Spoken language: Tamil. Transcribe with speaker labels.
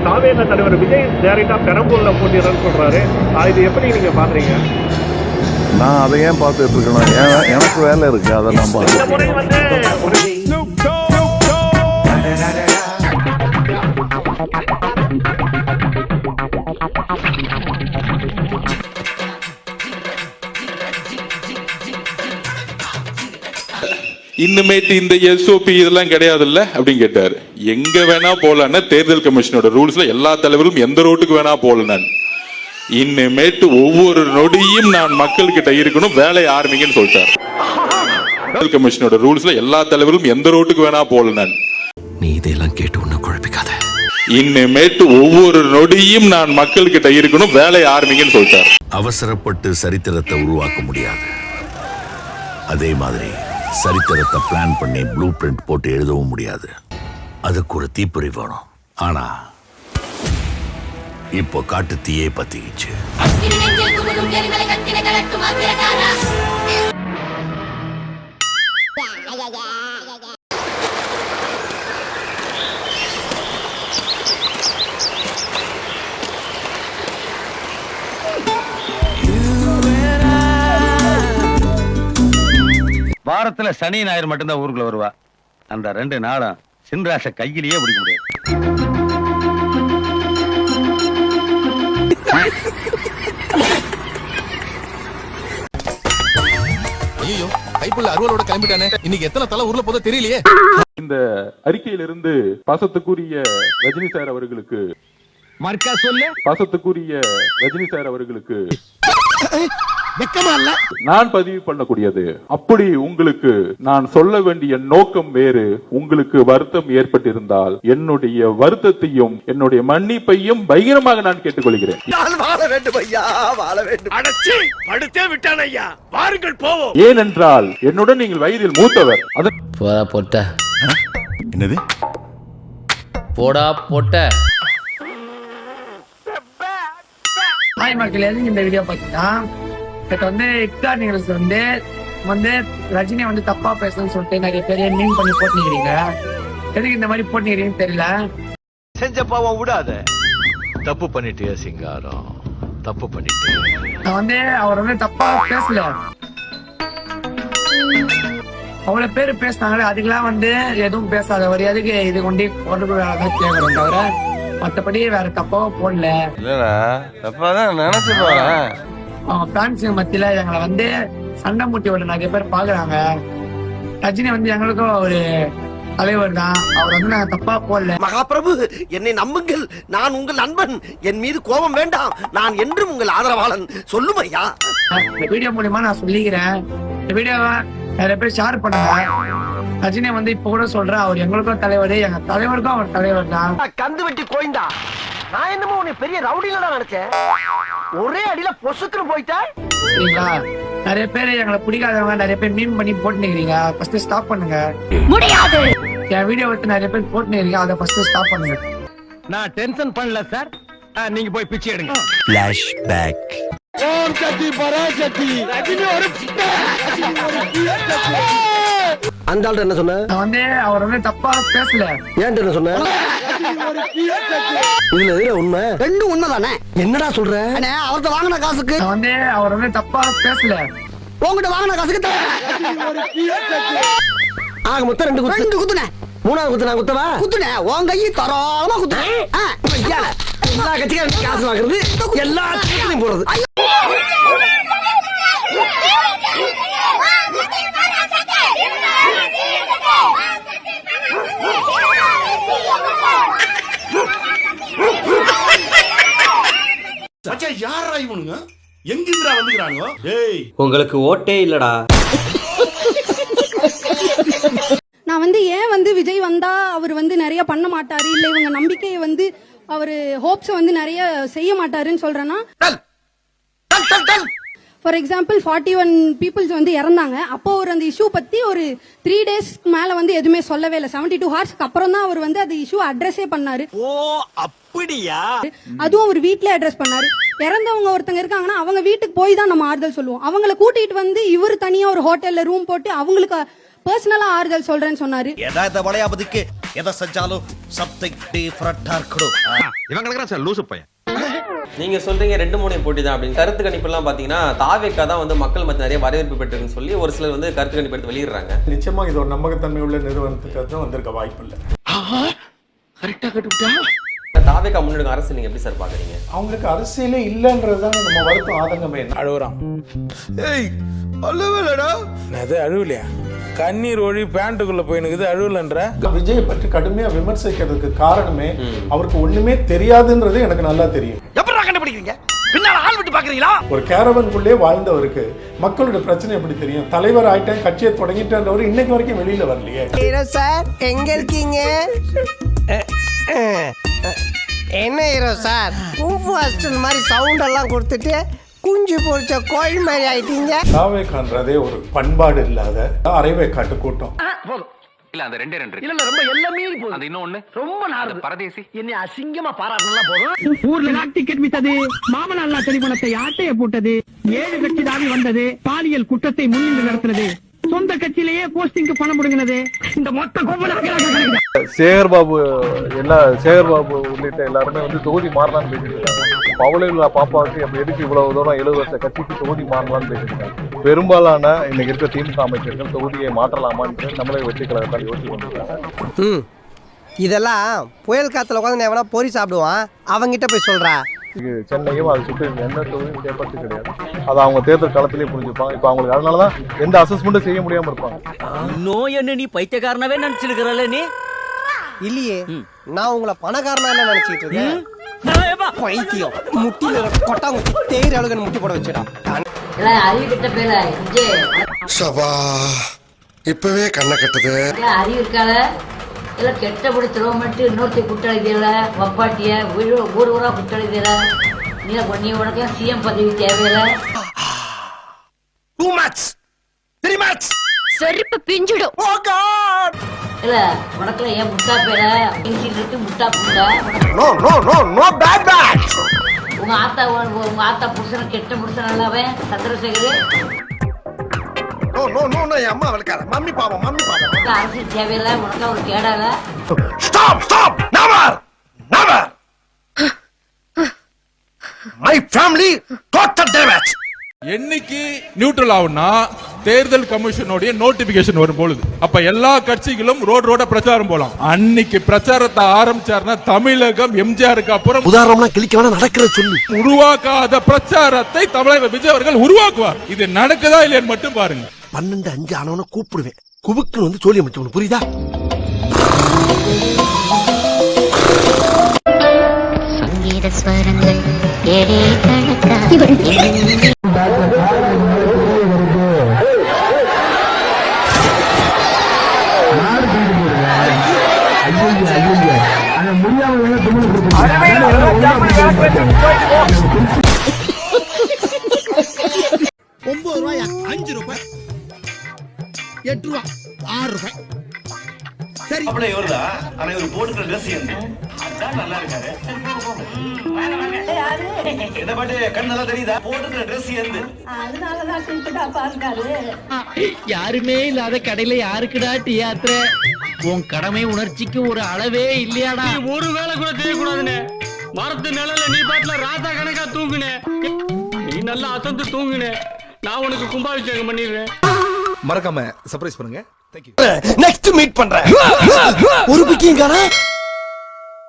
Speaker 1: தாவேக தலைவர் விஜய் டைரக்டா பெரம்பூர்ல போட்டிடுறேன்னு சொல்றாரு. இது எப்படி நீங்க பாக்குறீங்க?
Speaker 2: நான் அதை ஏன் பார்த்துட்டு இருக்கணும்? எனக்கு வேலை இருக்கு, அதை நான் பார்த்து.
Speaker 3: இன்னுமேட்டு இந்த எஸ்ஓபி இதெல்லாம் கிடையாது இல்ல அப்படின்னு கேட்டாரு. எங்க வேணா போலன்னா தேர்தல் கமிஷனோட ரூல்ஸ்ல எல்லா தலைவரும் எந்த ரோட்டுக்கு வேணா போல. நான் இன்னுமேட்டு ஒவ்வொரு நொடியும் நான் மக்கள் கிட்ட இருக்கணும், வேலையை ஆரம்பிங்கன்னு சொல்லிட்டார். தேர்தல் கமிஷனோட ரூல்ஸ்ல எல்லா தலைவரும் எந்த ரோட்டுக்கு வேணா போல. நான்
Speaker 4: நீ இதெல்லாம் கேட்டு உன்ன குழப்பிக்காத.
Speaker 3: இன்னுமேட்டு ஒவ்வொரு நொடியும் நான் மக்கள் கிட்ட இருக்கணும், வேலையை ஆரம்பிங்கன்னு சொல்லிட்டார்.
Speaker 4: அவசரப்பட்டு சரித்திரத்தை உருவாக்க முடியாது. அதே மாதிரி சரித்திரத்தை பிளான் பண்ணி ப்ளூ பிரிண்ட் போட்டு எழுதவும் முடியாது. அதுக்கு ஒரு தீப்பொறி வேணும். ஆனா இப்போ காட்டு தீயே பத்திக்கிச்சு.
Speaker 5: வாரத்துல சனி ஞாயிறு மட்டும்தான் ஊருக்குள்ள வருவா. அந்த 2 நாளும் சின்ராச கையிலேயே பிடிக்க முடியாது.
Speaker 6: ஐயோ, கைப்புள்ள அருவலோட கிளம்பிட்டானே. இன்னைக்கு எத்தனை தலை ஊர்ல போதோ தெரியலையே.
Speaker 3: இந்த அறிக்கையிலிருந்து பாசத்துக்குரிய ரஜினி சார் அவர்களுக்கு
Speaker 5: மர்க்கா சொல்லு.
Speaker 3: பாசத்துக்குரிய ரஜினி சார் அவர்களுக்கு நான் பதிவு பண்ணக்கூடியது. அப்படி உங்களுக்கு நான் சொல்ல வேண்டிய நோக்கம் வேறு, உங்களுக்கு வருத்தம் ஏற்பட்டிருந்தால் என்னுடைய வருத்தத்தையும் என்னுடைய மன்னிப்பையும் பகிரமாக நான் கேட்டுக்கொள்கிறேன். ஏனென்றால் என்னுடன் நீங்கள் வயதில் மூத்தவர்.
Speaker 4: என்னது
Speaker 7: போடா போட்ட
Speaker 8: ஹாய் மக்கள், எதுக்கு இந்த வீடியோ பார்த்தீங்கன்னா, இப்போ வந்து எக்ஸ்ட்ரா நிகழ்ச்சி வந்து ரஜினி வந்து தப்பா பேசணும்னு சொல்லிட்டு நிறைய பேர் மீன் பண்ணி போட்டுக்கிறீங்க. எதுக்கு இந்த மாதிரி போட்டுக்கிறீங்கன்னு தெரியல.
Speaker 9: செஞ்ச பாவம் விடாத. தப்பு பண்ணிட்டு சிங்காரம், தப்பு பண்ணிட்டு.
Speaker 8: நான் வந்து அவர் வந்து தப்பா பேசல, அவ்வளவு பேரு பேசினாங்களே, அதுக்கெல்லாம் வந்து எதுவும் பேசாதவர் எதுக்கு இது கொண்டு கேட்கறோம் தவிர மற்றபடி வேற தப்பாவோ போடல.
Speaker 5: தப்பாதான் நினைச்சு போறேன்.
Speaker 8: அவங்க பிரான்ஸ் மத்தியில எங்களை வந்து சண்டை மூட்டி விட நிறைய பேர் பாக்குறாங்க. ரஜினி வந்து எங்களுக்கும் ஒரு தலைவர் தான், அவர் வந்து நாங்க தப்பா போடல.
Speaker 9: மகாபிரபு, என்னை நம்புங்கள், நான் உங்கள் நண்பன். என் மீது கோபம் வேண்டாம், நான் என்றும் உங்கள் ஆதரவாளன். சொல்லும் ஐயா.
Speaker 8: இந்த வீடியோ மூலியமா நான் சொல்லிக்கிறேன், இந்த வீடியோவை நிறைய பேர் ஷேர் பண்ணுங்க. ரஜினி வந்து இப்ப கூட சொல்றேன், அவர் எங்களுக்கும் தலைவர், எங்க தலைவருக்கும் அவர் தலைவர் தான்.
Speaker 9: கந்து வெட்டி கோய்ந்தா, நான் என்னமோ உன்னை பெரிய ரவுடில தான் நினைச்சேன். ஒரே அடியில பொசுக்குன்னு போயிட்டா.
Speaker 8: சரிங்களா? நிறைய பேர் எங்களை பிடிக்காதவங்க நிறைய பேர் மீன் பண்ணி போட்டுக்கிறீங்க. ஃபர்ஸ்ட் ஸ்டாப் பண்ணுங்க.
Speaker 10: முடியாது.
Speaker 8: என் வீடியோ வந்து நிறைய பேர் போட்டுக்கிறீங்க, அதை ஃபர்ஸ்ட் ஸ்டாப் பண்ணுங்க.
Speaker 5: நான் டென்ஷன் பண்ணல சார், நீங்க போய் பிச்சை எடுங்க.
Speaker 4: ஃபிளாஷ்பேக்.
Speaker 6: ஓம் சக்தி பராசக்தி. ரஜினி ஒரு
Speaker 9: அந்த ஆள் என்ன சொன்ன?
Speaker 8: நான் வந்து அவர் வந்து தப்பா பேசல.
Speaker 9: ஏன் என்ன சொன்ன? இதுல உண்மை ரெண்டும் உண்மைதானே. என்னடா சொல்ற? அவர்கிட்ட வாங்கின காசுக்கு
Speaker 8: நான் வந்து அவர் வந்து தப்பா பேசல.
Speaker 9: உங்ககிட்ட வாங்கின காசுக்கு ஆக மொத்தம் 2 குத்துனேன். 3வது குத்து நான் குத்தவா? குத்துனேன். உன் கையை தரோமா குத்துனேன். எல்லா கட்சிக்காரும் காசு வாங்குறது, எல்லா கட்சியும் போறது.
Speaker 6: யாரா இவனுங்க? எங்கிருந்தா வந்துக்கிறானுங்க?
Speaker 7: உங்களுக்கு ஓட்டே இல்லடா.
Speaker 10: நான் வந்து ஏன் வந்து விஜய் வந்தா அவர் வந்து நிறைய பண்ண மாட்டாரு, இல்ல இவங்க நம்பிக்கையை வந்து அவரு ஹோப்ஸ் வந்து நிறைய செய்ய மாட்டாருன்னு சொல்றேன்னா, ஃபார் எக்ஸாம்பிள் 41 பீப்புள்ஸ் வந்து இறந்தாங்க. அப்போ ஒரு அந்த இஷ்யூ பத்தி ஒரு 3 டேஸ்க்கு மேல வந்து எதுவுமே சொல்லவே இல்லை. 72 ஹார்ஸ்க்கு அப்புறம் தான் அவர் வந்து அந்த இஷ்யூ அட்ரஸே பண்ணாரு.
Speaker 9: ஓ அப்படியா?
Speaker 10: அதுவும் அவர் வீட்ல அட்ரஸ் பண்ணாரு. இறந்தவங்க ஒருத்தங்க இருக்காங்கன்னா அவங்க வீட்டுக்கு போய் தான் நம்ம ஆறுதல் சொல்லுவோம். அவங்களை கூட்டிட்டு வந்து இவர் தனியா ஒரு ஹோட்டல்ல ரூம் போட்டு அவங்களுக்கு பர்சனலா ஆறுதல் சொல்றேன்னு சொன்னாரு.
Speaker 9: எதை செஞ்சாலும் சப்ஜெக்ட் டிஃபரண்டா இருக்கணும்.
Speaker 5: இவன் கிடக்குறான் சார் லூசு பையன்.
Speaker 7: நீங்க சொல்றீங்க 2-3 போட்டி தான் அப்படின்னு. கருத்து கணிப்பு எல்லாம் பாத்தீங்கன்னா தாவேக்கா தான் வந்து மக்கள் மத்திய நிறைய வரவேற்பு பெற்றிருக்குன்னு சொல்லி ஒரு சிலர் வந்து கருத்து கணிப்பு எடுத்து வெளியிடுறாங்க.
Speaker 1: நிச்சயமா இது ஒரு நம்பகத்தன்மை உள்ள நிறுவனத்துக்கு தான் வந்திருக்க வாய்ப்பு இல்லை.
Speaker 8: கரெக்டா கட்டுவிட்டா
Speaker 7: தாவேக்கா முன்னெடுக்க அரசு நீங்க எப்படி சார் பாக்குறீங்க?
Speaker 1: அவங்களுக்கு அரசியலே இல்லைன்றதுதான் நம்ம வருத்தம் ஆதங்கமே.
Speaker 11: அழுகுறான். ஏய் அழுவலடா. அது அழுவலையா? கண்ணீர் ஒழி பேண்ட்டுக்குள்ள போயினுக்குது அழுவலன்ற.
Speaker 1: விஜயை பற்றி கடுமையா விமர்சிக்கிறதுக்கு காரணமே அவருக்கு ஒண்ணுமே தெரியாதுன்றது எனக்கு நல்லா தெரியும்.
Speaker 9: எப்படா கண்டுபிடிக்கிறீங்க? பின்னால ஆள் விட்டு பாக்குறீங்களா?
Speaker 1: ஒரு கேரவனுக்குள்ளே வாழ்ந்தவருக்கு மக்களோட பிரச்சனை எப்படி தெரியும்? தலைவர் ஆயிட்டேன், கட்சியை தொடங்கிட்டேன்றவர் இன்னைக்கு வரைக்கும் வெளியில வரலையே.
Speaker 9: ஹீரோ சார் எங்க இருக்கீங்க? என்ன ஹீரோ சார் குங்ஃபு ஹாஸ்டல் மாதிரி சவுண்ட் எல்லாம் கொடுத்துட்டு குஞ்சு பொறிச்ச கோழி மாதிரி ஆயிட்டீங்க.
Speaker 1: தாவேக்கான்றதே ஒரு பண்பாடு இல்லாத அரைவேக்காட்டு கூட்டம்.
Speaker 5: இல்ல அந்த 2 இருக்கு.
Speaker 9: இல்ல ரொம்ப எல்லாமே போகுது.
Speaker 5: அது இன்னொன்னு
Speaker 9: ரொம்ப நாடு
Speaker 5: பரதேசி.
Speaker 9: என்னை அசிங்கமா பாராட்டினா போதும்.
Speaker 8: ஊர்ல டிக்கெட் வித்தது, மாமனார் லாட்டரி பணத்தை ஆட்டைய போட்டது, 7 கட்சி தாவி வந்தது, பாலியல் குற்றத்தை முன்னின்று நடத்துறது, சொந்த கட்சியிலேயே போஸ்டிங்க்கு பணம் முடுங்கினது, இந்த மொத்த கோபம்
Speaker 2: சேகர்பாபு உள்ளிட்ட எல்லாருமே வந்து தொகுதி மாறலான்னு பேசிட்டு இருக்காங்க. பவளையில பாப்பாவுக்கு அப்ப எதுக்கு இவ்வளவு தூரம் 70 வருஷ கட்சிக்கு தொகுதி மாறலான்னு பேசிட்டு இருக்காங்க. பெரும்பாலான இன்னைக்கு இருக்க திமுக அமைச்சர்கள் தொகுதியை மாற்றலாமான்னு தமிழக வெற்றி கழகத்தால் யோசிச்சு கொண்டிருக்காங்க.
Speaker 9: இதெல்லாம் புயல் காத்துல உட்காந்து எவனா பொறி சாப்பிடுவான், அவங்கிட்ட போய் சொல்றா.
Speaker 2: சென்னையும் அதை சுற்றி எந்த தொகுதியும் கேட்பது கிடையாது. அதை அவங்க தேர்தல் காலத்திலேயே புரிஞ்சுப்பாங்க. இப்ப அவங்களுக்கு அதனாலதான் எந்த அசஸ்மெண்ட்டும் செய்ய முடியாம இருப்பாங்க.
Speaker 9: இன்னும் என்ன நீ பைத்தியக்காரனாவே நினைச்சிருக்கிறல்ல? நீ இல்லையே, நான் உங்களை பணக்காரனா நினைச்சிட்டு இருக்கேன். பைத்தியம் முட்டியில கொட்டாங்குச்சி தேயிற அளவுக்கு முட்டி போட வச்சுடா.
Speaker 10: அறிவிட்ட பேர
Speaker 11: சபா இப்பவே கண்ணை கட்டுது.
Speaker 10: அறிவு இருக்கால இல்ல கெட்ட படி திருவமட்டு இன்னொருத்த குற்றெழுதியல வப்பாட்டிய ஊர் ஊரா குற்றெழுதியல நீ உனக்கு சிஎம் பதவி தேவையில்ல.
Speaker 12: செருப்பு பிஞ்சிடும்.
Speaker 10: இல்ல உனக்குல ஏன் முட்டா பேர இருக்கு முட்டா புண்டா. உங்க ஆத்தா புருஷன கெட்ட புருஷன் அல்லவே சந்திரசேகர்.
Speaker 11: அம்மா அவளுக்கார மம்மி பாவம் மம்மி பாவம்.
Speaker 10: அரசு தேவையில்ல உனக்கு ஒரு கேடால.
Speaker 11: Stop never never my family total damage.
Speaker 3: என்னைக்கு நியூட்ரல் ஆகும்னா தேர்தல் கமிஷனுடைய நோட்டிபிகேஷன் வரும் பொழுது அப்ப எல்லா கட்சிகளும் ரோட பிரச்சாரம் போலாம். அன்னைக்கு பிரச்சாரத்தை ஆரம்பிச்சாருன்னா தமிழகம் எம்ஜிஆருக்கு அப்புறம்
Speaker 11: உதாரணம்லாம் கிளிக்க வேணா நடக்கிற சொல்லு
Speaker 3: உருவாக்காத பிரச்சாரத்தை தமிழக விஜய் அவர்கள் உருவாக்குவார். இது நடக்குதா இல்லைன்னு மட்டும் பாருங்க.
Speaker 11: 12-5 ஆனவன கூப்பிடுவேன், குபுக்குன்னு வந்து சோழி அமைச்சவனு புரியுதா?
Speaker 12: சங்கீத ஸ்வரங்கள் ஏழே கணக்கா.
Speaker 11: $9, $5, $8, $6. சரி
Speaker 5: இவர்தா ஆனா இவர் போட்டுக்கிற ட்ரெஸ் அதான் நல்லா இருக்காரு. என்ன பாட்டு கண் நல்லா தெரியுதா? போட்டுக்கிற ட்ரெஸ்
Speaker 10: அதனாலதான் சிம்பிட்டா பாருக்காரு.
Speaker 8: யாருமே இல்லாத கடையில யாருக்குடா டீ ஆத்துற? உன் கடமை உணர்ச்சிக்கு ஒரு அளவே இல்லையாடா? ஒரு வேளை கூட செய்யக்கூடாதுன்னு மரத்து நிழல நீ பாட்டுல ராதா கணக்கா தூங்குன. நீ நல்லா அசந்து தூங்குன. நான் உனக்கு கும்பாபிஷேகம் பண்ணிடுறேன்.
Speaker 6: மறக்காம சர்ப்ரைஸ் பண்ணுங்க.
Speaker 11: நெக்ஸ்ட் மீட் பண்றேன். ஒரு பிக்கிங் காணா